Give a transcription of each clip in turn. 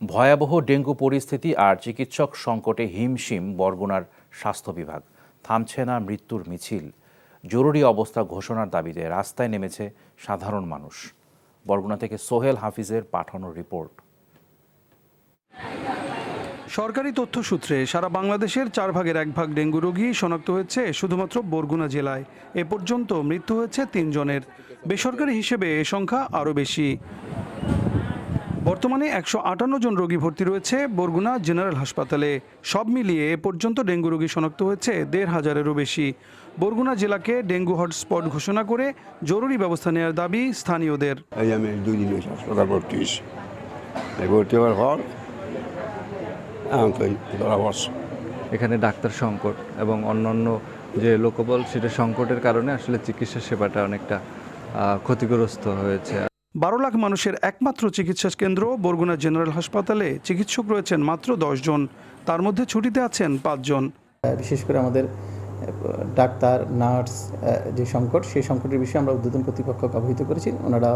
ভয়াবহ ডেঙ্গু পরিস্থিতি আর চিকিৎসক সংকটে হিমশিম বরগুনার স্বাস্থ্য বিভাগ। থামছে না মৃত্যুর মিছিল। জরুরি অবস্থা ঘোষণার দাবিতে রাস্তায় নেমেছে সাধারণ মানুষ। বরগুনা থেকে সোহেল হাফিজের পাঠানো রিপোর্ট। সরকারি তথ্য সূত্রে সারা বাংলাদেশের 4 ভাগের 1 ভাগ ডেঙ্গু রোগী শনাক্ত হয়েছে শুধুমাত্র বরগুনা জেলায়। এ পর্যন্ত মৃত্যু হয়েছে 3 জনের। বেসরকারি হিসেবে এ সংখ্যা আরও বেশি। বর্তমানে 158 জন রোগী ভর্তি রয়েছে বরগুনা জেনারেল হাসপাতালে। সব মিলিয়ে এ পর্যন্ত ডেঙ্গু রোগী শনাক্ত হয়েছে 1,500-এরও বেশি। বরগুনা জেলাকে ডেঙ্গু হটস্পট ঘোষণা করে জরুরি ব্যবস্থা নেওয়ার দাবি স্থানীয়দের। আমি 2 দিন হয়েছে হাসপাতাল ভর্তি হয়েছি। ভর্তি হওয়ার পর এখানে ডাক্তার সংকট এবং অন্যান্য যে লোকবল সেটা সংকটের কারণে আসলে চিকিৎসা সেবাটা অনেকটা ক্ষতিগ্রস্ত হয়েছে। 12 লাখ মানুষের একমাত্র চিকিৎসা কেন্দ্র বরগুনা জেনারেল হাসপাতালে চিকিৎসক রয়েছেন মাত্র 10 জন। তার মধ্যে ছুটিতে আছেন 5 জন। বিশেষ করে আমাদের ডাক্তার নার্স যে সংকট, সেই সংকটের বিষয়ে আমরা ঊর্ধ্বতন কর্তৃপক্ষকে অবহিত করেছি। ওনারা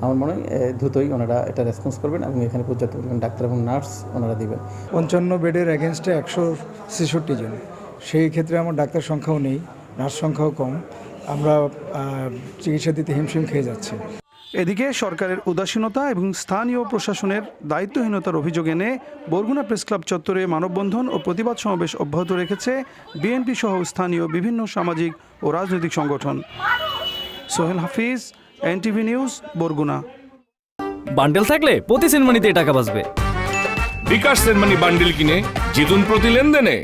আমার মনে হয় দ্রুতই ওনারা এটা রেসপন্স করবেন এবং এখানে পর্যাপ্ত পরিমাণ ডাক্তার এবং নার্স ওনারা দিবেন। 55 বেডের এগেনস্টে 166 জন। সেই ক্ষেত্রে আমার ডাক্তার সংখ্যাও নেই, নার্স সংখ্যাও কম। আমরা চিকিৎসা দিতে হিমশিম খেয়ে যাচ্ছি। এদিকে সরকারের উদাসীনতা এবং স্থানীয় প্রশাসনের দায়িত্বহীনতার অভিযোগ এনে বরগুনা প্রেস ক্লাব চত্বরে মানববন্ধন ও প্রতিবাদ সমাবেশ অব্যাহত রেখেছে বিএনপি সহ স্থানীয় বিভিন্ন সামাজিক ও রাজনৈতিক সংগঠন। সোহেল হাফিজ, এনটিভি নিউজ, বরগুনা। বান্ডেল থাকলে প্রতি সেনমানিতে টাকা বাঁচবে। বিকাশ সেনমানি বান্ডেল কিনে জিতুন প্রতি লেনদেনে।